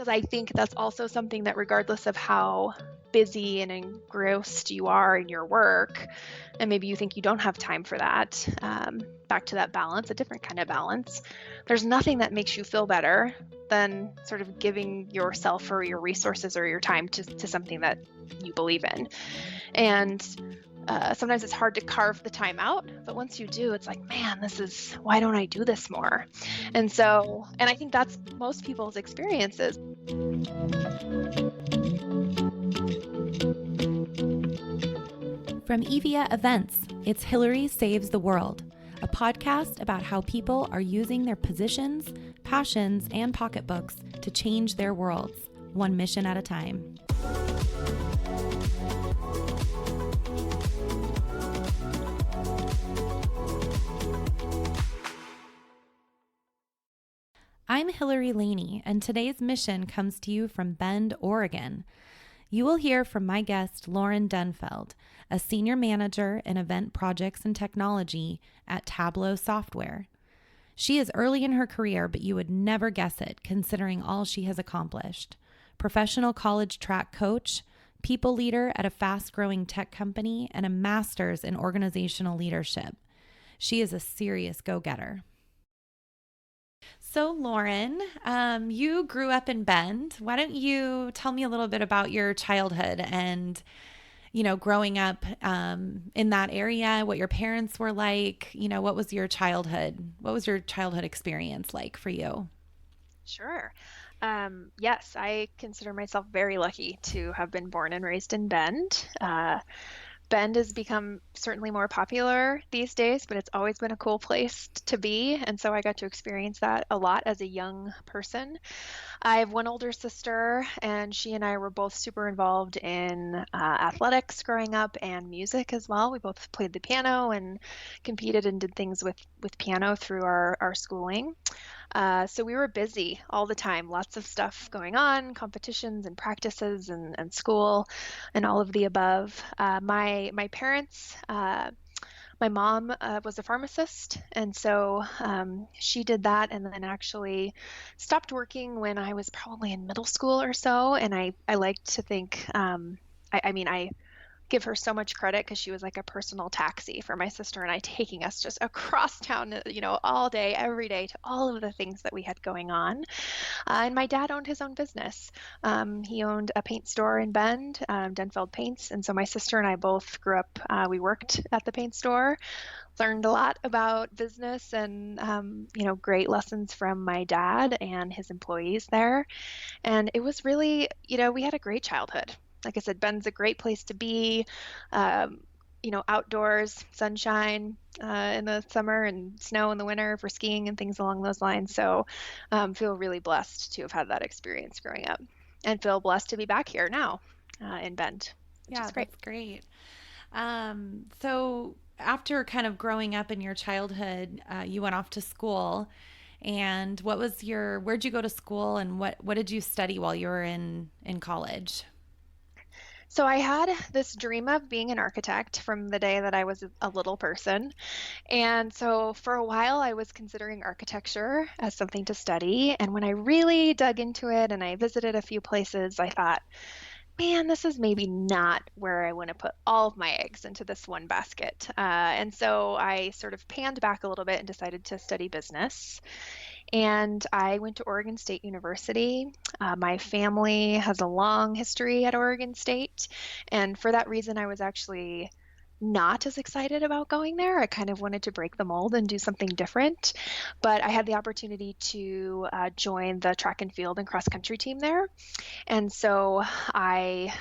because I think that's also something that regardless of how busy and engrossed you are in your work, and maybe you think you don't have time for that, back to that balance, a different kind of balance, there's nothing that makes you feel better than sort of giving yourself or your resources or your time to something that you believe in. And sometimes it's hard to carve the time out, but once you do, it's like, man, why don't I do this more? And I think that's most people's experiences. From Evia Events, it's Hillary Saves the World, a podcast about how people are using their positions, passions, and pocketbooks to change their worlds, one mission at a time. I'm Hillary Laney, and today's mission comes to you from Bend, Oregon. You will hear from my guest, Lauren Denfeld, a senior manager in event projects and technology at Tableau Software. She is early in her career, but you would never guess it, considering all she has accomplished. Professional college track coach, people leader at a fast-growing tech company, and a master's in organizational leadership. She is a serious go-getter. So Lauren, you grew up in Bend. Why don't you tell me a little bit about your childhood and, growing up in that area, what your parents were like, what was your childhood experience like for you? Sure. Yes, I consider myself very lucky to have been born and raised in Bend. Bend has become certainly more popular these days, but it's always been a cool place to be. And so I got to experience that a lot as a young person. I have one older sister, and she and I were both super involved in athletics growing up and music as well. We both played the piano and competed and did things with piano through our schooling. So we were busy all the time, lots of stuff going on, competitions and practices and school and all of the above. My parents, my mom was a pharmacist, and so she did that and then actually stopped working when I was probably in middle school or so. And I like to think, I give her so much credit because she was like a personal taxi for my sister and I, taking us just across town, all day, every day, to all of the things that we had going on. And my dad owned his own business. He owned a paint store in Bend, Denfeld Paints. And so my sister and I both grew up, we worked at the paint store, learned a lot about business and, great lessons from my dad and his employees there. And it was really, we had a great childhood. Like I said, Bend's a great place to be, outdoors, sunshine in the summer and snow in the winter for skiing and things along those lines. So feel really blessed to have had that experience growing up and feel blessed to be back here now in Bend, which is great. That's great. So after kind of growing up in your childhood, you went off to school. And where'd you go to school and what did you study while you were in college? So I had this dream of being an architect from the day that I was a little person. And so for a while, I was considering architecture as something to study. And when I really dug into it and I visited a few places, I thought, man, this is maybe not where I want to put all of my eggs into this one basket. And so I sort of panned back a little bit and decided to study business. And I went to Oregon State University. My family has a long history at Oregon State. And for that reason, I was actually not as excited about going there. I kind of wanted to break the mold and do something different. But I had the opportunity to join the track and field and cross country team there. And so I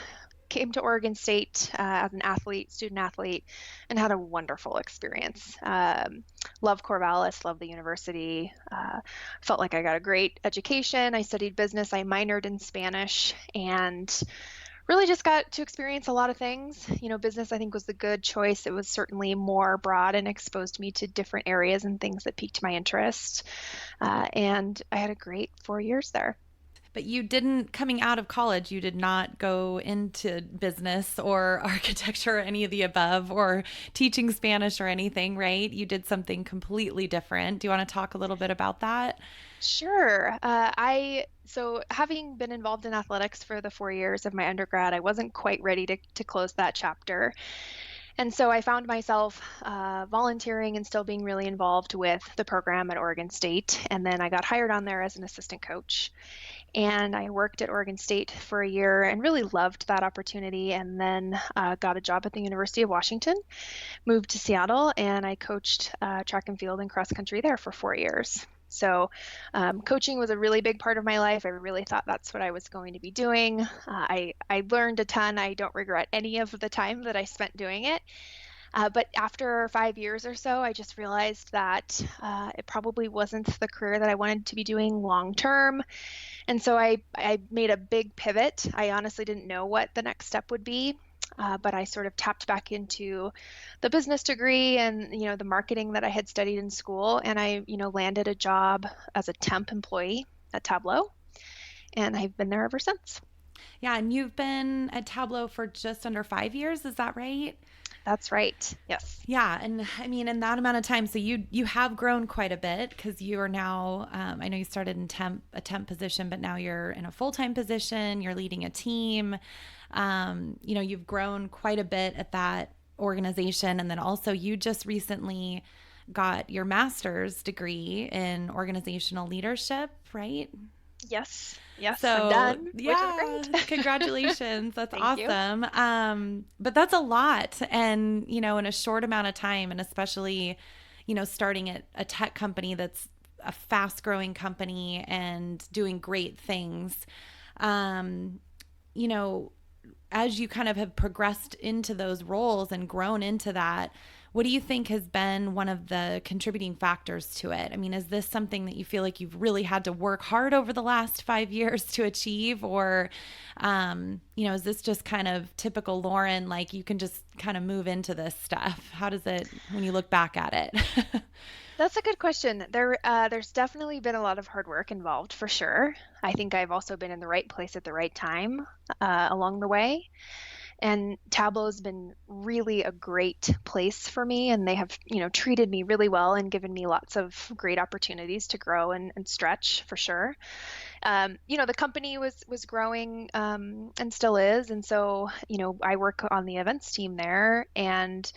came to Oregon State as an student athlete, and had a wonderful experience. Love Corvallis, love the university. Felt like I got a great education. I studied business. I minored in Spanish and really just got to experience a lot of things. Business I think was the good choice. It was certainly more broad and exposed me to different areas and things that piqued my interest. And I had a great 4 years there. But you didn't, coming out of college, you did not go into business or architecture or any of the above or teaching Spanish or anything, right? You did something completely different. Do you want to talk a little bit about that? Sure. So having been involved in athletics for the 4 years of my undergrad, I wasn't quite ready to close that chapter. And so I found myself volunteering and still being really involved with the program at Oregon State. And then I got hired on there as an assistant coach. And I worked at Oregon State for a year and really loved that opportunity. And then got a job at the University of Washington, moved to Seattle, and I coached track and field and cross country there for 4 years. So, coaching was a really big part of my life. I really thought that's what I was going to be doing. I learned a ton. I don't regret any of the time that I spent doing it. But after 5 years or so, I just realized that it probably wasn't the career that I wanted to be doing long term. And so I made a big pivot. I honestly didn't know what the next step would be. But I sort of tapped back into the business degree and the marketing that I had studied in school, and I landed a job as a temp employee at Tableau, and I've been there ever since. Yeah, and you've been at Tableau for just under 5 years, is that right? That's right. Yes. Yeah, and I mean, in that amount of time, so you have grown quite a bit because you are now. I know you started in a temp position, but now you're in a full time position. You're leading a team. You've grown quite a bit at that organization, and then also you just recently got your master's degree in organizational leadership, right? Yes. Yes, I'm So, done, which is yeah, great. congratulations. That's Thank you. awesome. But that's a lot. And, in a short amount of time, and especially, starting at a tech company that's a fast growing company and doing great things, um, you know, as you kind of have progressed into those roles and grown into that, what do you think has been one of the contributing factors to it? I mean, is this something that you feel like you've really had to work hard over the last 5 years to achieve? Or, is this just kind of typical Lauren, like you can just kind of move into this stuff? How does it, when you look back at it? That's a good question. There's definitely been a lot of hard work involved for sure. I think I've also been in the right place at the right time along the way. And Tableau's been really a great place for me, and they have, treated me really well and given me lots of great opportunities to grow and stretch for sure. The company was growing and still is, and so I work on the events team there, and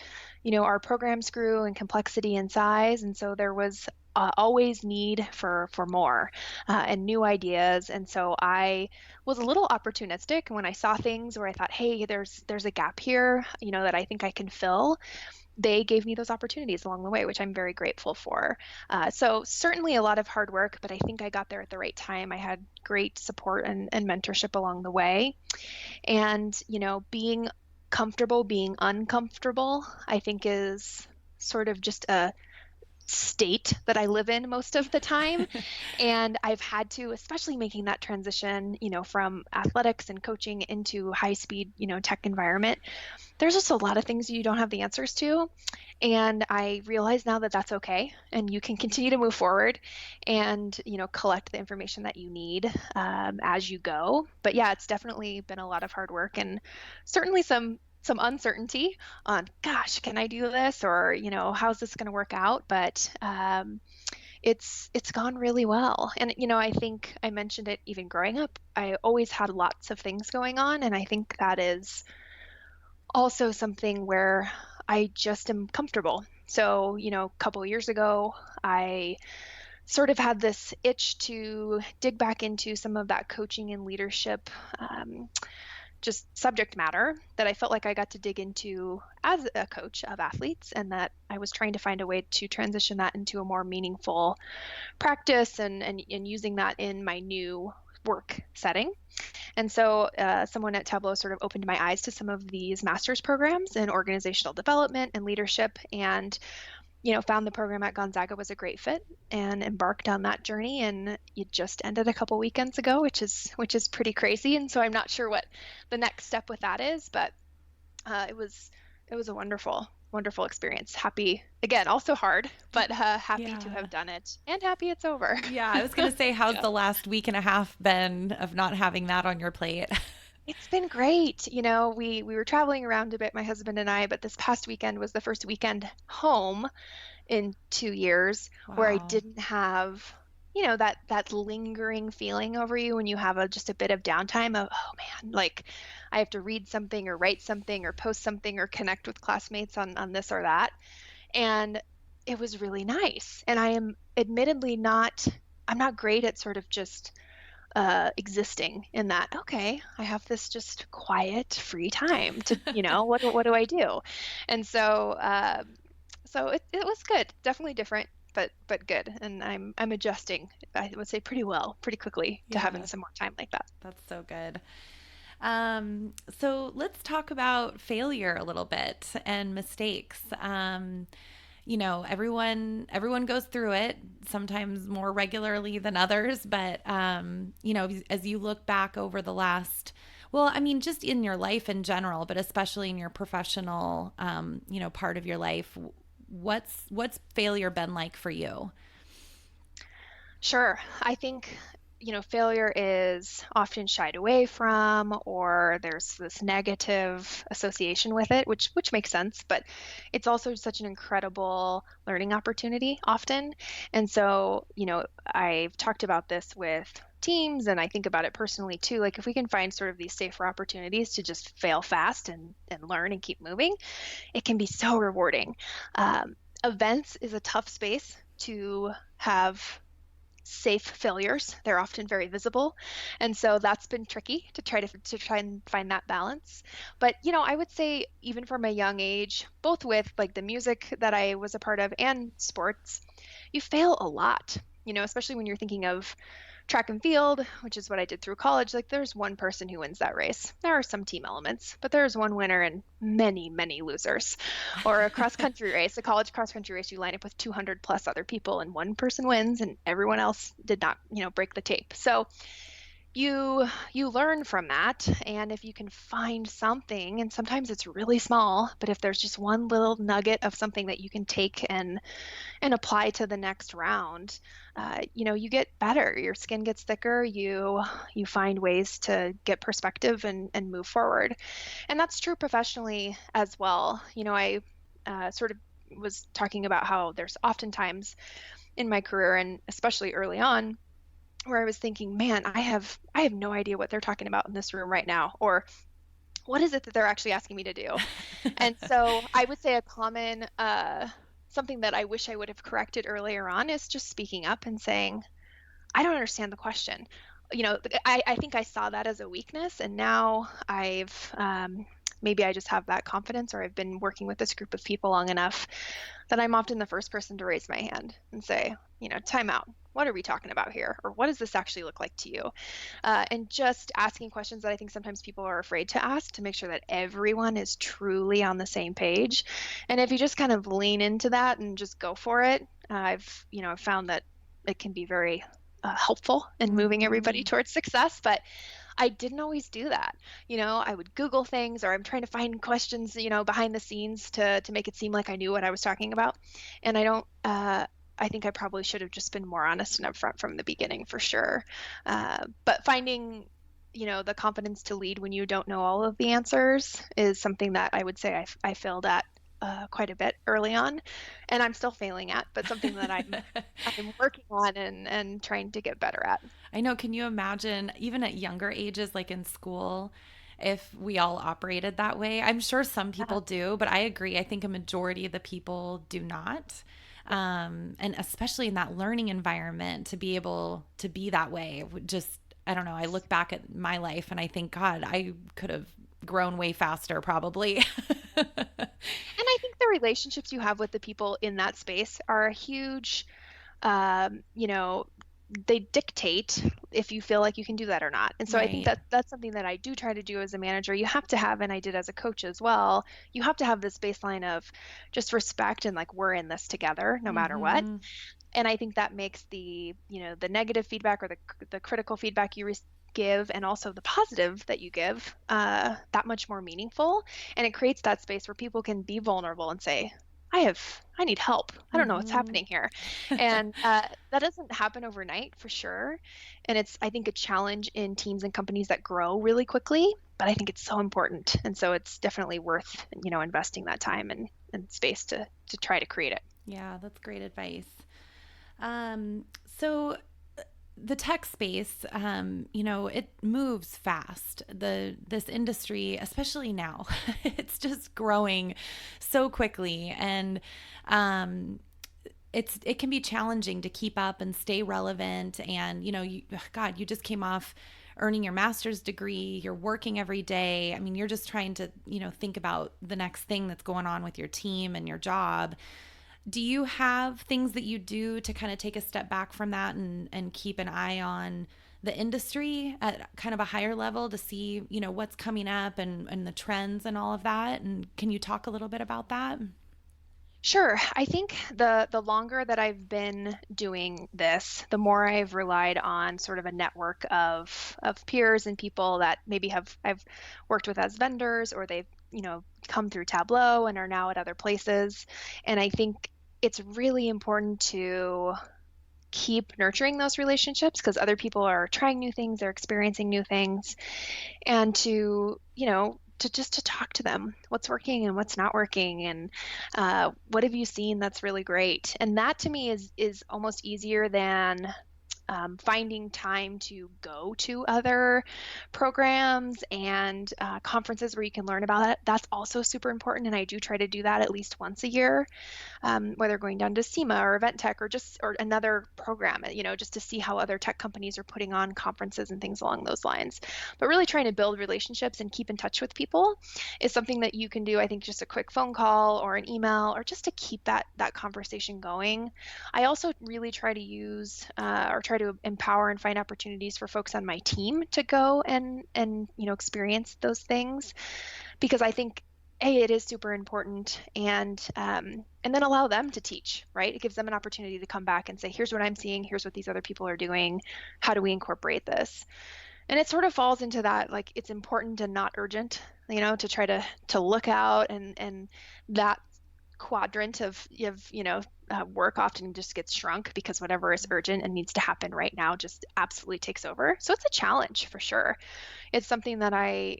our programs grew in complexity and size, and so there was always need for more and new ideas. And so I was a little opportunistic when I saw things where I thought, hey, there's a gap here, that I think I can fill. They gave me those opportunities along the way, which I'm very grateful for. So certainly a lot of hard work, but I think I got there at the right time. I had great support and mentorship along the way. And, being comfortable being uncomfortable, I think is sort of just a state that I live in most of the time. And I've had to, especially making that transition, from athletics and coaching into high speed, tech environment. There's just a lot of things you don't have the answers to. And I realize now that that's okay. And you can continue to move forward and, collect the information that you need as you go. But yeah, it's definitely been a lot of hard work and certainly some uncertainty on, gosh, can I do this? Or, how's this going to work out? But it's gone really well. And, I think I mentioned it even growing up. I always had lots of things going on. And I think that is also something where I just am comfortable. So, a couple of years ago, I sort of had this itch to dig back into some of that coaching and leadership just subject matter that I felt like I got to dig into as a coach of athletes, and that I was trying to find a way to transition that into a more meaningful practice and using that in my new work setting. And so someone at Tableau sort of opened my eyes to some of these master's programs in organizational development and leadership, and found the program at Gonzaga was a great fit and embarked on that journey. And it just ended a couple weekends ago, which is pretty crazy. And so I'm not sure what the next step with that is, but it was a wonderful wonderful experience. Happy, again, also hard, but happy to Yeah. have done it and happy it's over. Yeah, I was going to say, how's Yeah. the last week and a half been of not having that on your plate? It's been great. We were traveling around a bit, my husband and I, but this past weekend was the first weekend home in 2 years where I Wow. didn't have, that lingering feeling over you when you have just a bit of downtime of, oh man, like I have to read something or write something or post something or connect with classmates on this or that. And it was really nice. And I am admittedly I'm not great at sort of just existing in that, okay, I have this just quiet, free time to, what do I do? And so it was good, definitely different, but good. And I'm adjusting, I would say pretty well, pretty quickly to having Yeah, some more time like that. that's so good. So let's talk about failure a little bit and mistakes. Everyone goes through it, sometimes more regularly than others, but as you look back over the last, well, I mean, just in your life in general, but especially in your professional, part of your life, what's failure been like for you? Sure. I think, failure is often shied away from, or there's this negative association with it, which makes sense, but it's also such an incredible learning opportunity often. And so, I've talked about this with teams, and I think about it personally too. Like if we can find sort of these safer opportunities to just fail fast and learn and keep moving, it can be so rewarding. Events is a tough space to have safe failures. They're often very visible. And so that's been tricky to try and find that balance. But, I would say even from a young age, both with like the music that I was a part of and sports, you fail a lot. Especially when you're thinking of track and field, which is what I did through college, like there's one person who wins that race. There are some team elements, but there's one winner and many, many losers. Or a cross country race, a college cross country race, you line up with 200 plus other people and one person wins and everyone else did not, break the tape. So you learn from that, and if you can find something, and sometimes it's really small, but if there's just one little nugget of something that you can take and apply to the next round, you get better. Your skin gets thicker. You find ways to get perspective and move forward, and that's true professionally as well. I sort of was talking about how there's oftentimes in my career, and especially early on, where I was thinking, man, I have no idea what they're talking about in this room right now, or what is it that they're actually asking me to do? And so I would say a common something that I wish I would have corrected earlier on is just speaking up and saying, I don't understand the question. I think I saw that as a weakness, and now maybe I just have that confidence, or I've been working with this group of people long enough that I'm often the first person to raise my hand and say, time out. What are we talking about here? Or what does this actually look like to you? And just asking questions that I think sometimes people are afraid to ask to make sure that everyone is truly on the same page. And if you just kind of lean into that and just go for it, I've found that it can be very helpful in moving everybody Hmm. towards success. But I didn't always do that. I would Google things, or I'm trying to find questions, behind the scenes to make it seem like I knew what I was talking about. And I don't, I think I probably should have just been more honest and upfront from the beginning for sure. But finding, the confidence to lead when you don't know all of the answers is something that I would say I failed at quite a bit early on, and I'm still failing at, but something that I'm working on and trying to get better at. I know. Can you imagine, even at younger ages, like in school, if we all operated that way? I'm sure some people do, but I agree. I think a majority of the people do not. And especially in that learning environment, to be able to be that way, just, I don't know. I look back at my life and I think, God, I could have grown way faster, probably. And I think the relationships you have with the people in that space are a huge, um, you know, they dictate if you feel like you can do that or not. And so I think Right. that that's something that I do try to do as a manager. You have to have, and I did as a coach as well, you have to have this baseline of just respect and like we're in this together no matter what. Mm-hmm. And I think that makes the negative feedback or the critical feedback you give and also the positive that you give that much more meaningful. And it creates that space where people can be vulnerable and say, I need help. I don't know what's Mm-hmm. happening here. And that doesn't happen overnight for sure. And it's, I think, a challenge in teams and companies that grow really quickly, but I think it's so important. And so it's definitely worth, investing that time and space to try to create it. Yeah, that's great advice. Um, so the tech space, it moves fast. This industry, especially now, it's just growing so quickly, and um, it can be challenging to keep up and stay relevant. And God, you just came off earning your master's degree. You're working every day. I mean, you're just trying to think about the next thing that's going on with your team and your job. Do you have things that you do to kind of take a step back from that and keep an eye on the industry at kind of a higher level to see, what's coming up and the trends and all of that? And can you talk a little bit about that? Sure. I think the longer that I've been doing this, the more I've relied on sort of a network of peers and people that maybe I've worked with as vendors, or they've, come through Tableau and are now at other places. And I think it's really important to keep nurturing those relationships because other people are trying new things, they're experiencing new things, and to talk to them, what's working and what's not working, and what have you seen that's really great. And that to me is almost easier than finding time to go to other programs and conferences where you can learn about it. That's also super important, and I do try to do that at least once a year, whether going down to SEMA or Event Tech or another program, just to see how other tech companies are putting on conferences and things along those lines. But really trying to build relationships and keep in touch with people is something that you can do. I think just a quick phone call or an email, or just to keep that conversation going. I also really try to use or try to empower and find opportunities for folks on my team to go and experience those things, because I think it is super important, and then allow them to teach, right? It gives them an opportunity to come back and say, here's what I'm seeing, here's what these other people are doing, how do we incorporate this? And it sort of falls into that, like, it's important and not urgent, to try to look out, and that quadrant of work often just gets shrunk because whatever is urgent and needs to happen right now just absolutely takes over. So it's a challenge for sure. It's something that I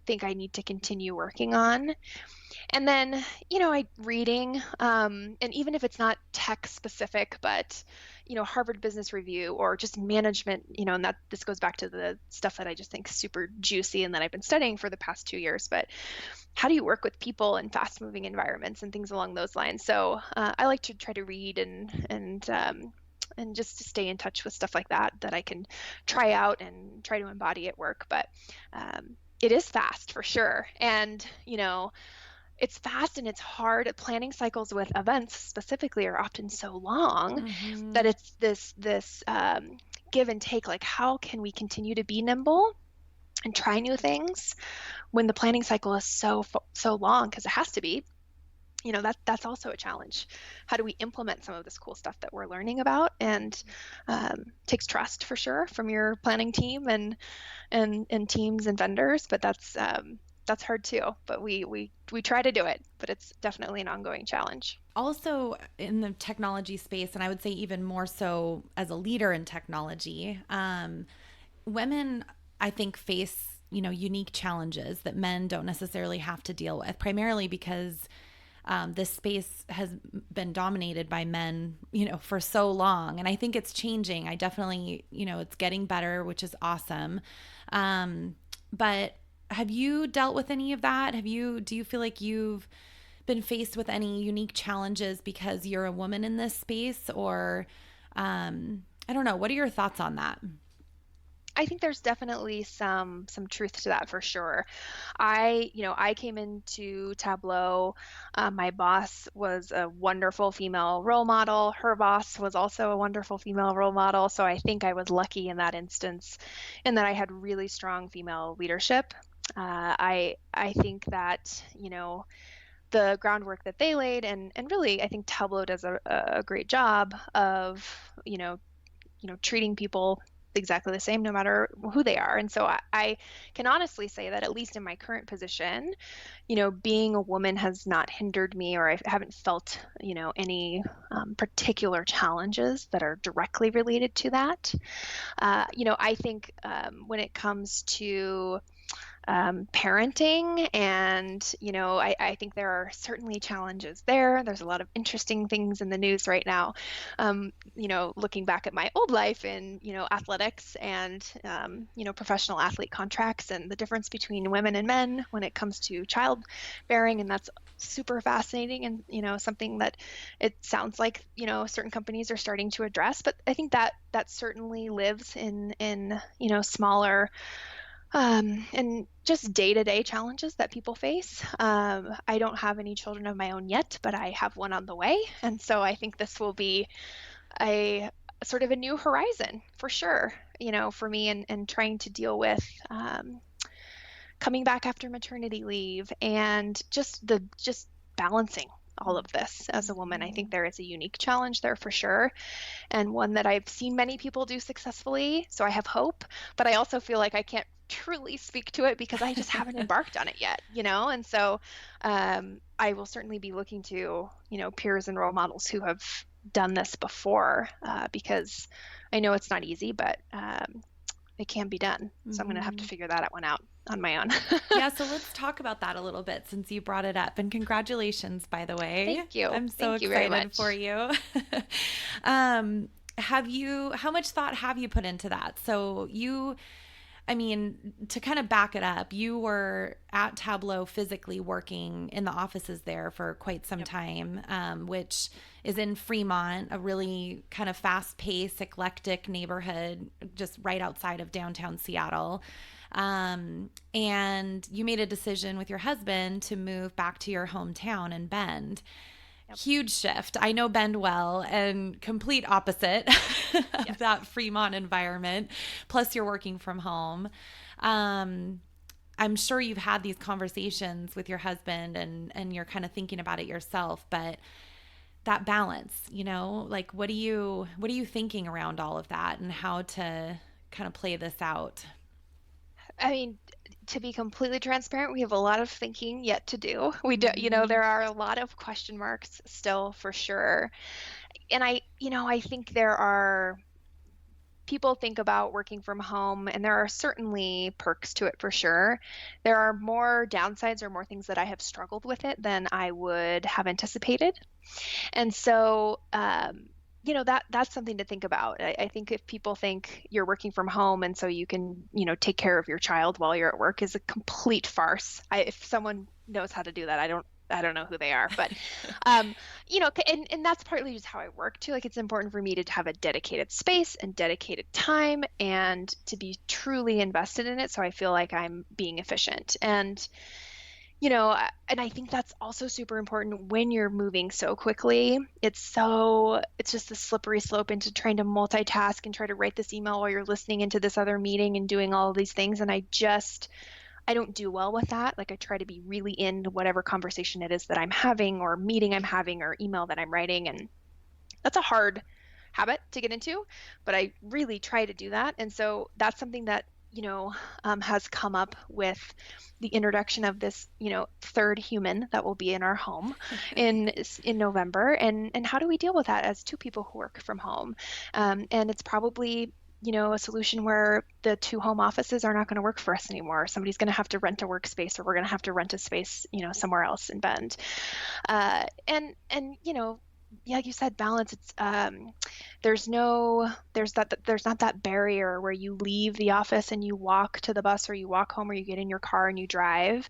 think I need to continue working on. And then, I reading, and even if it's not tech specific, but Harvard Business Review or just management, and that this goes back to the stuff that I just think is super juicy and that I've been studying for the past 2 years. But how do you work with people in fast moving environments and things along those lines? So I like to try to read and just to stay in touch with stuff like that I can try out and try to embody at work. But it is fast for sure. And, it's fast and it's hard. Planning cycles with events specifically are often so long that Mm-hmm. it's this give and take. Like, how can we continue to be nimble and try new things when the planning cycle is so long? Because it has to be. That's also a challenge. How do we implement some of this cool stuff that we're learning about? And takes trust for sure from your planning team and teams and vendors. But that's hard too. But we try to do it. But it's definitely an ongoing challenge. Also, in the technology space, and I would say even more so as a leader in technology, women, I think, face unique challenges that men don't necessarily have to deal with, primarily because this space has been dominated by men, for so long. And I think it's changing. I definitely, it's getting better, which is awesome. But have you dealt with any of that? Do you feel like you've been faced with any unique challenges because you're a woman in this space? Or, I don't know. What are your thoughts on that? I think there's definitely some truth to that for sure. I came into Tableau. My boss was a wonderful female role model. Her boss was also a wonderful female role model. So I think I was lucky in that instance, in that I had really strong female leadership. I think that the groundwork that they laid, and really I think Tableau does a great job of treating people exactly the same no matter who they are. And so I can honestly say that at least in my current position, being a woman has not hindered me, or I haven't felt, any particular challenges that are directly related to that. I think when it comes to parenting. And, I think there are certainly challenges there. There's a lot of interesting things in the news right now. Looking back at my old life in, athletics and, professional athlete contracts and the difference between women and men when it comes to childbearing. And that's super fascinating and, something that it sounds like, certain companies are starting to address. But I think that certainly lives in, smaller and just day-to-day challenges that people face. I don't have any children of my own yet, but I have one on the way. And so I think this will be a sort of a new horizon for sure, for me, and trying to deal with coming back after maternity leave and just balancing all of this as a woman. I think there is a unique challenge there for sure, and one that I've seen many people do successfully. So I have hope, but I also feel like I can't truly speak to it because I just haven't embarked on it yet, And so I will certainly be looking to, peers and role models who have done this before, because I know it's not easy, but it can be done. So I'm going to have to figure that one out on my own. Yeah, so let's talk about that a little bit since you brought it up. And congratulations, by the way. Thank you. I'm so Thank you very excited much. for you. How much thought have you put into that? So to kind of back it up, you were at Tableau physically working in the offices there for quite some time, which is in Fremont, a really kind of fast-paced, eclectic neighborhood just right outside of downtown Seattle. And you made a decision with your husband to move back to your hometown in Bend. Huge shift. I know Bend well, and complete opposite of that Fremont environment. Plus, you're working from home. I'm sure you've had these conversations with your husband, and you're kind of thinking about it yourself. But that balance, like what are you thinking around all of that, and how to kind of play this out? I mean, to be completely transparent, we have a lot of thinking yet to do. We do, there are a lot of question marks still for sure. And I think there are people think about working from home, and there are certainly perks to it for sure. There are more downsides or more things that I have struggled with it than I would have anticipated. And so, that's something to think about. I think if people think you're working from home and so you can, take care of your child while you're at work is a complete farce. If someone knows how to do that, I don't know who they are, but, and that's partly just how I work too. Like it's important for me to have a dedicated space and dedicated time and to be truly invested in it. So I feel like I'm being efficient. And I think that's also super important when you're moving so quickly. It's just a slippery slope into trying to multitask and try to write this email while you're listening into this other meeting and doing all of these things. And I don't do well with that. Like I try to be really into whatever conversation it is that I'm having or meeting I'm having or email that I'm writing. And that's a hard habit to get into, but I really try to do that. And so that's something that, has come up with the introduction of this, third human that will be in our home in November. And how do we deal with that as two people who work from home? And it's probably, a solution where the two home offices are not going to work for us anymore. Somebody's going to have to rent a workspace, or we're going to have to rent a space, somewhere else in Bend. Yeah, like you said, balance. It's there's not that barrier where you leave the office and you walk to the bus, or you walk home, or you get in your car and you drive.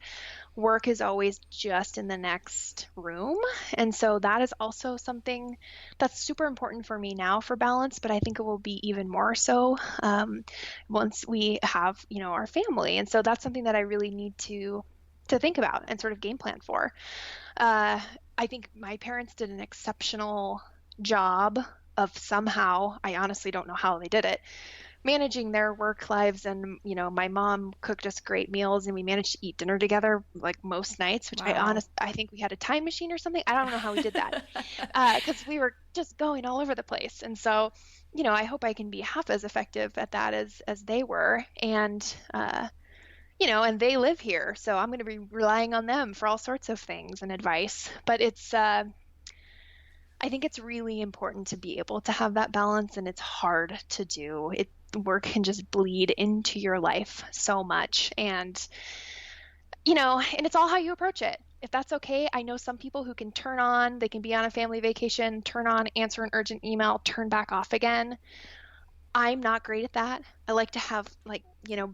Work is always just in the next room. And so that is also something that's super important for me now for balance, but I think it will be even more so once we have, our family. And so that's something that I really need to think about and sort of game plan for. I think my parents did an exceptional job of somehow, I honestly don't know how they did it, managing their work lives. And, my mom cooked us great meals and we managed to eat dinner together like most nights, which Wow. I think we had a time machine or something. I don't know how we did that because we were just going all over the place. And so I hope I can be half as effective at that as they were. And they live here, so I'm going to be relying on them for all sorts of things and advice. But I think it's really important to be able to have that balance, and it's hard to do. Work can just bleed into your life so much, and it's all how you approach it. If that's okay, I know some people who can they can be on a family vacation, turn on, answer an urgent email, turn back off again. I'm not great at that. I like to have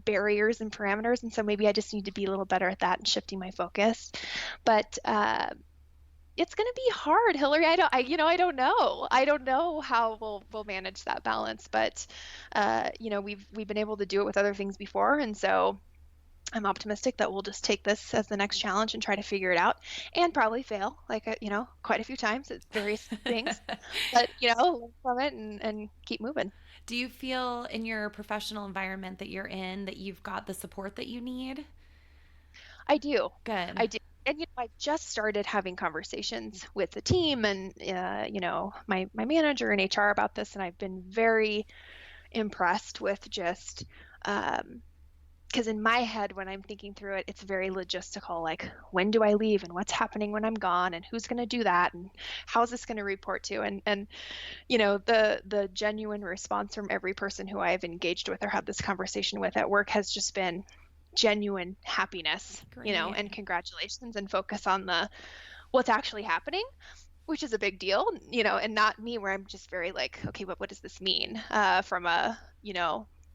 barriers and parameters, and so maybe I just need to be a little better at that and shifting my focus. But it's going to be hard, Hillary. I don't know. I don't know how we'll manage that balance, but we've been able to do it with other things before, and so I'm optimistic that we'll just take this as the next challenge and try to figure it out, and probably fail, like quite a few times at various things, but learn from it and keep moving. Do you feel in your professional environment that you're in that you've got the support that you need? I do. Good. I do. And I just started having conversations with the team and my manager and HR about this, and I've been very impressed with just because in my head when I'm thinking through it, it's very logistical, like when do I leave and what's happening when I'm gone and who's going to do that and how's this going to report to and the genuine response from every person who I've engaged with or had this conversation with at work has just been genuine happiness, Great. and congratulations and focus on the what's actually happening, which is a big deal, and not me where I'm just very like, okay, but what does this mean from a,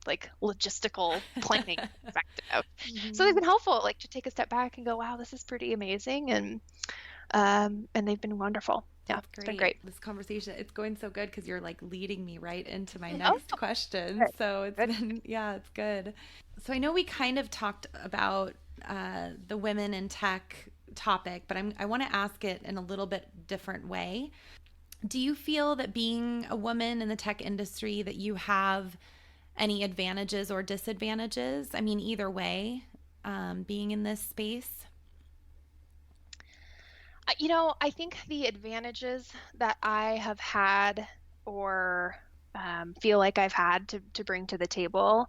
like logistical planning perspective. So they've Hmm. been helpful, like to take a step back and go, wow, this is pretty amazing. And they've been wonderful. Yeah, That's it's been great. great. This conversation, it's going so good because you're like leading me right into my Oh, next question. good, So it's good. been, yeah, it's good. So I know we kind of talked about the women in tech topic, but I want to ask it in a little bit different way. Do you feel that being a woman in the tech industry that you have any advantages or disadvantages? I mean, either way, being in this space. I think the advantages that I have had or feel like I've had to bring to the table.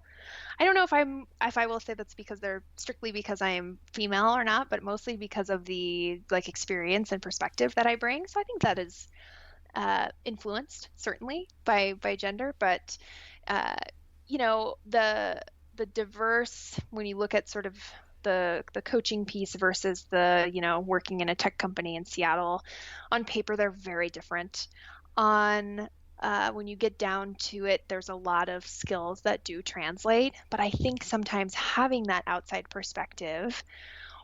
I don't know if I will say that's because they're strictly because I am female or not, but mostly because of the like experience and perspective that I bring. So I think that is influenced certainly by gender, but uh, the diverse when you look at sort of the coaching piece versus the working in a tech company in Seattle, on paper they're very different. On when you get down to it, there's a lot of skills that do translate, but I think sometimes having that outside perspective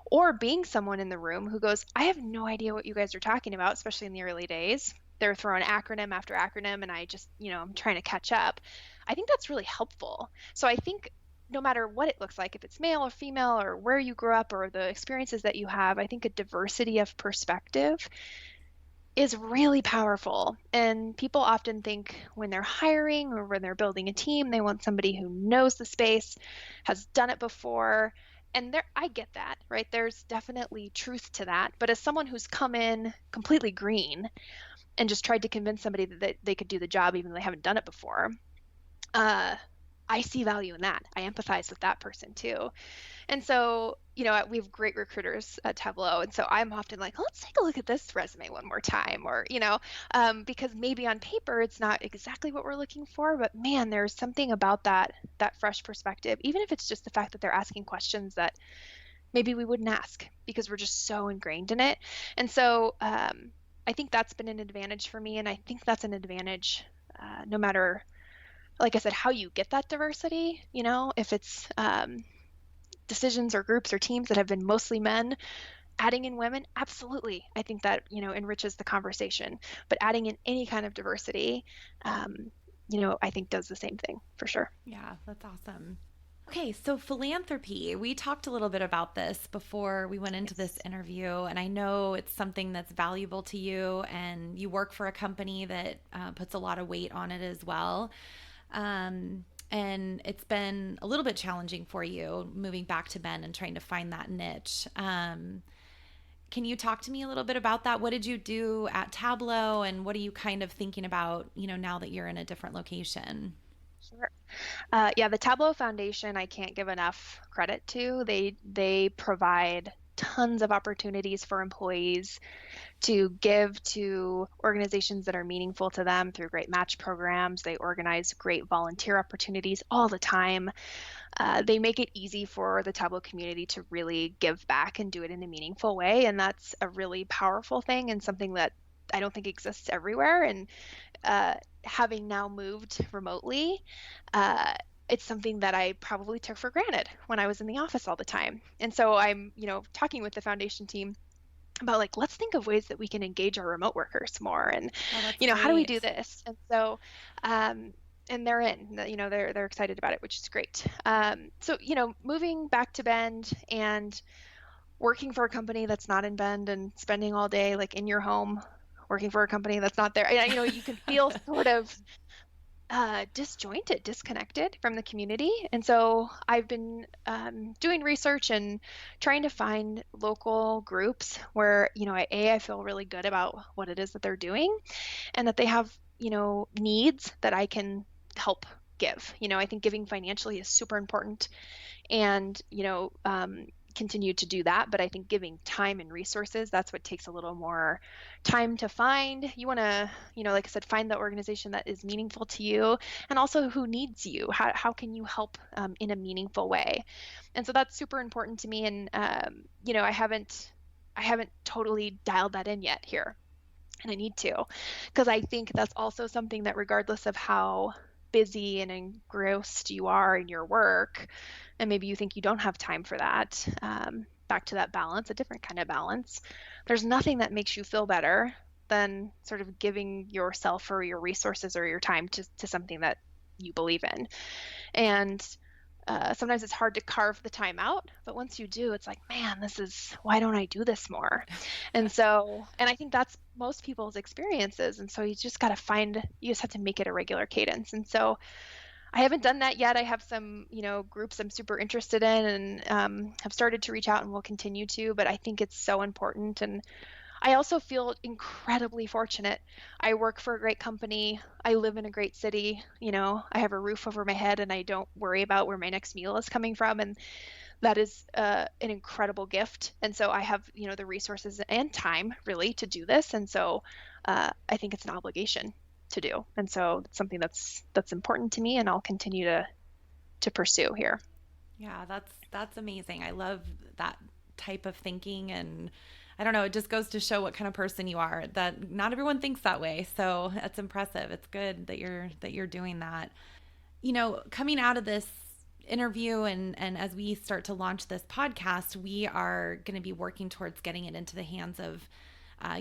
or being someone in the room who goes, I have no idea what you guys are talking about, especially in the early days. They're throwing acronym after acronym, and I just, I'm trying to catch up. I think that's really helpful. So I think no matter what it looks like, if it's male or female or where you grew up or the experiences that you have, I think a diversity of perspective is really powerful. And people often think when they're hiring or when they're building a team, they want somebody who knows the space, has done it before. And I get that, right? There's definitely truth to that. But as someone who's come in completely green and just tried to convince somebody that they could do the job even though they haven't done it before, uh, I see value in that. I empathize with that person too. And so, we have great recruiters at Tableau. And so I'm often like, let's take a look at this resume one more time, or, because maybe on paper it's not exactly what we're looking for, but man, there's something about that fresh perspective, even if it's just the fact that they're asking questions that maybe we wouldn't ask because we're just so ingrained in it. And so I think that's been an advantage for me. And I think that's an advantage no matter, like I said, how you get that diversity, if it's decisions or groups or teams that have been mostly men, adding in women, absolutely. I think that, enriches the conversation. But adding in any kind of diversity, I think does the same thing for sure. Yeah, that's awesome. Okay, so philanthropy. We talked a little bit about this before we went into this Yes. interview, and I know it's something that's valuable to you, and you work for a company that puts a lot of weight on it as well. And it's been a little bit challenging for you moving back to Ben and trying to find that niche. Can you talk to me a little bit about that? What did you do at Tableau, and what are you kind of thinking about, now that you're in a different location? Sure. Yeah, the Tableau Foundation, I can't give enough credit to. They provide tons of opportunities for employees to give to organizations that are meaningful to them through great match programs. They organize great volunteer opportunities all the time. They make it easy for the Tableau community to really give back and do it in a meaningful way. And that's a really powerful thing and something that I don't think exists everywhere. And uh, having now moved remotely, uh, it's something that I probably took for granted when I was in the office all the time. And so I'm, talking with the foundation team about like, let's think of ways that we can engage our remote workers more. And, Oh, that's how do we do great. this? And so, and they're in, they're excited about it, which is great. So, moving back to Bend and working for a company that's not in Bend and spending all day like in your home working for a company that's not there, you can feel sort of disjointed, disconnected from the community. And so I've been doing research and trying to find local groups where, I feel really good about what it is that they're doing and that they have, needs that I can help give. I think giving financially is super important and continue to do that, but I think giving time and resources, that's what takes a little more time to find. You want to, like I said, find the organization that is meaningful to you and also who needs you. How can you help in a meaningful way? And so that's super important to me. And I haven't totally dialed that in yet here, and I need to, because I think that's also something that regardless of how busy and engrossed you are in your work, and maybe you think you don't have time for that, back to that balance, a different kind of balance, there's nothing that makes you feel better than sort of giving yourself or your resources or your time to something that you believe in. And sometimes it's hard to carve the time out, but once you do, it's like, man, why don't I do this more? And I think that's most people's experiences. And so you just have to make it a regular cadence. And so I haven't done that yet. I have some, groups I'm super interested in and have started to reach out and will continue to, but I think it's so important. And I also feel incredibly fortunate. I work for a great company. I live in a great city. I have a roof over my head and I don't worry about where my next meal is coming from. And that is an incredible gift. And so I have, the resources and time really to do this. And so I think it's an obligation to do. And so it's something that's important to me and I'll continue to pursue here. Yeah, that's amazing. I love that type of thinking, and I don't know, it just goes to show what kind of person you are, that not everyone thinks that way. So that's impressive. It's good that you're doing that. Coming out of this interview, and as we start to launch this podcast, we are going to be working towards getting it into the hands of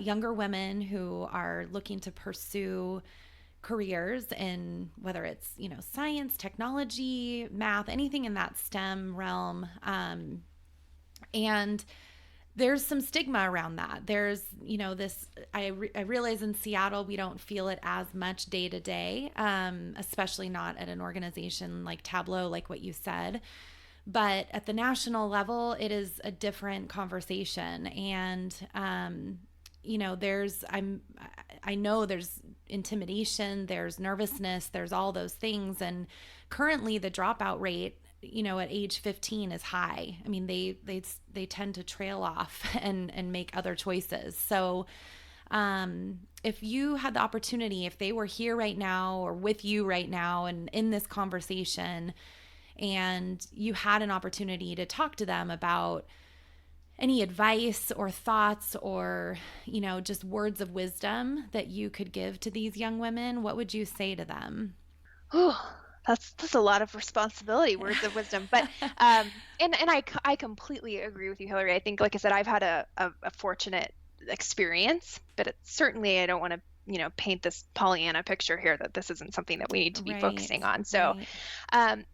younger women who are looking to pursue careers in, whether it's science, technology, math, anything in that STEM realm. And there's some stigma around that. There's, this, I realize in Seattle, we don't feel it as much day to day, especially not at an organization like Tableau, like what you said. But at the national level, it is a different conversation. And, I know there's intimidation, there's nervousness, there's all those things. And currently the dropout rate, at age 15 is high. I mean, they tend to trail off and make other choices. So, if you had the opportunity, if they were here right now or with you right now and in this conversation, and you had an opportunity to talk to them about any advice or thoughts or, just words of wisdom that you could give to these young women, what would you say to them? Whew, that's a lot of responsibility, words of wisdom. But I completely agree with you, Hillary. I think, like I said, I've had a fortunate experience, but certainly I don't want to, paint this Pollyanna picture here that this isn't something that we need to be Right, focusing on. So, right.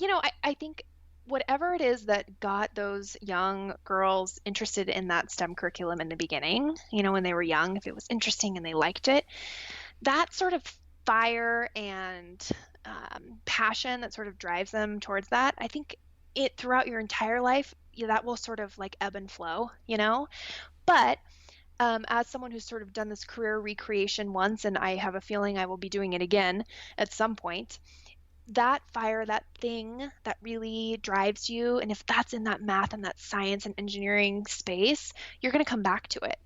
I think whatever it is that got those young girls interested in that STEM curriculum in the beginning, when they were young, if it was interesting and they liked it, that sort of fire and passion that sort of drives them towards that, I think it throughout your entire life, that will sort of like ebb and flow. But as someone who's sort of done this career recreation once, and I have a feeling I will be doing it again at some point, that fire, that thing that really drives you, and if that's in that math and that science and engineering space, you're going to come back to it,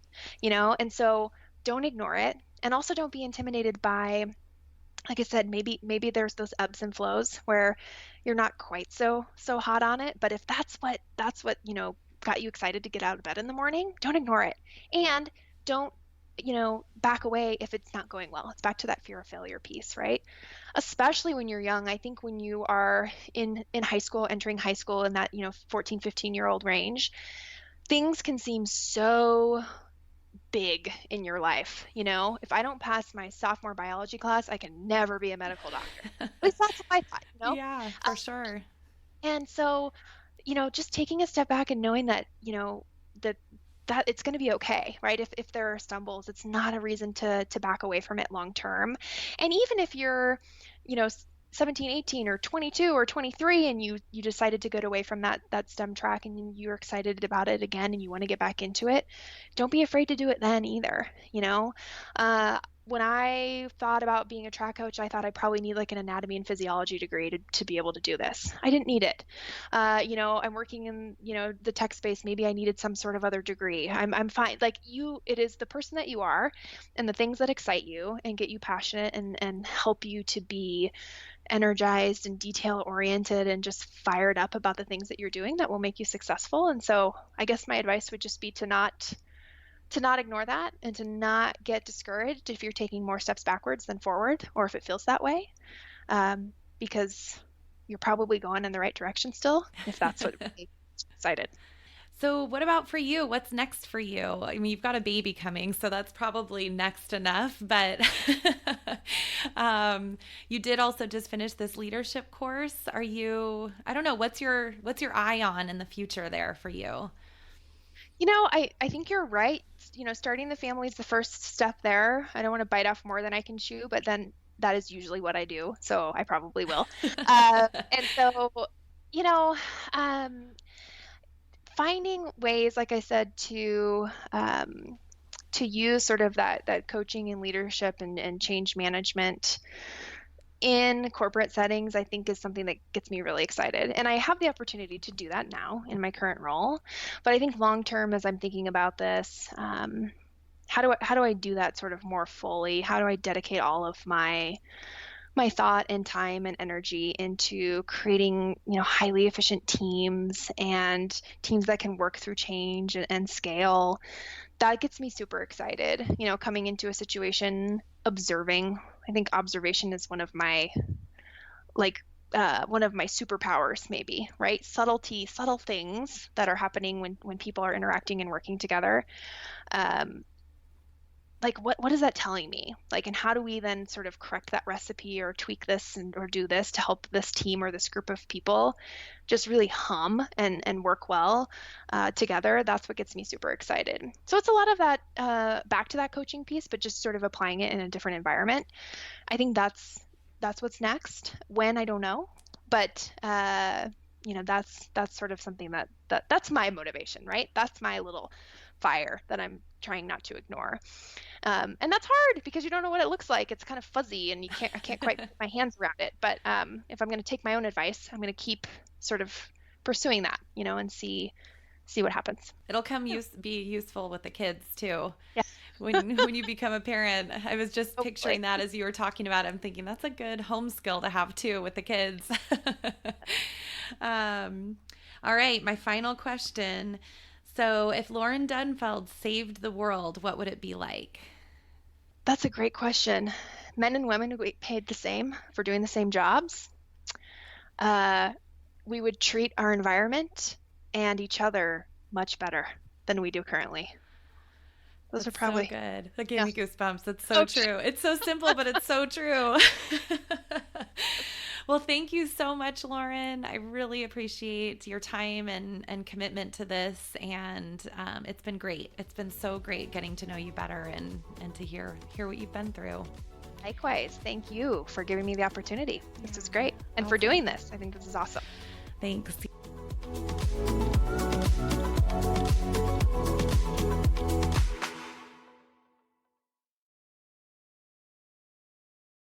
And so don't ignore it. And also don't be intimidated by, like I said, maybe there's those ebbs and flows where you're not quite so hot on it, but if that's what got you excited to get out of bed in the morning, don't ignore it. And don't back away if it's not going well. It's back to that fear of failure piece, right? Especially when you're young. I think when you are in high school, entering high school, in that 14, 15-year-old range, things can seem so big in your life. If I don't pass my sophomore biology class, I can never be a medical doctor. At least that's what I thought. Yeah, for sure. And so, just taking a step back and knowing that, that that it's going to be okay, right? If there are stumbles, it's not a reason to back away from it long term. And even if you're, you know, 17, 18 or 22 or 23 and you decided to go away from that STEM track and you're excited about it again and you want to get back into it, don't be afraid to do it then either. When I thought about being a track coach, I thought I probably need like an anatomy and physiology degree to be able to do this. I didn't need it. I'm working in, the tech space. Maybe I needed some sort of other degree. I'm fine. Like it is the person that you are and the things that excite you and get you passionate and help you to be energized and detail oriented and just fired up about the things that you're doing that will make you successful. And so I guess my advice would just be to not ignore that and to not get discouraged if you're taking more steps backwards than forward, or if it feels that way, because you're probably going in the right direction still, if that's what makes you excited. So, what about for you? What's next for you? I mean, you've got a baby coming, so that's probably next enough. But you did also just finish this leadership course. I don't know, what's your eye on in the future there for you? I think you're right. Starting the family is the first step there. I don't want to bite off more than I can chew, but then that is usually what I do. So I probably will. And so, you know, um, finding ways, like I said, to use sort of that coaching and leadership and change management in corporate settings, I think is something that gets me really excited. And I have the opportunity to do that now in my current role. But I think long term, as I'm thinking about this, how do I do that sort of more fully? How do I dedicate all of my thought and time and energy into creating, highly efficient teams and teams that can work through change and scale? That gets me super excited, coming into a situation, observing. I think observation is one of my superpowers, maybe, right? Subtle things that are happening when people are interacting and working together. Like what is that telling me? Like, and how do we then sort of correct that recipe or tweak this or do this to help this team or this group of people just really hum and work well together? That's what gets me super excited. So it's a lot of that back to that coaching piece, but just sort of applying it in a different environment. I think that's what's next. When, I don't know, but that's sort of something that's my motivation, right? That's my little fire that I'm trying not to ignore. And that's hard because you don't know what it looks like. It's kind of fuzzy and I can't quite put my hands around it. But if I'm going to take my own advice, I'm going to keep sort of pursuing that, and see what happens. It'll be useful with the kids too. Yeah. When you become a parent. I was just Hopefully. picturing that as you were talking about it. I'm thinking that's a good home skill to have too with the kids. All right, my final question. So, if Lauren Denfeld saved the world, what would it be like? That's a great question. Men and women who get paid the same for doing the same jobs. We would treat our environment and each other much better than we do currently. Those are probably so good. That gave me goosebumps. It's so true. It's so simple, but it's so true. Well, thank you so much, Lauren. I really appreciate your time and commitment to this. And it's been great. It's been so great getting to know you better and to hear what you've been through. Likewise. Thank you for giving me the opportunity. This is great. And for doing this. I think this is awesome. Thanks.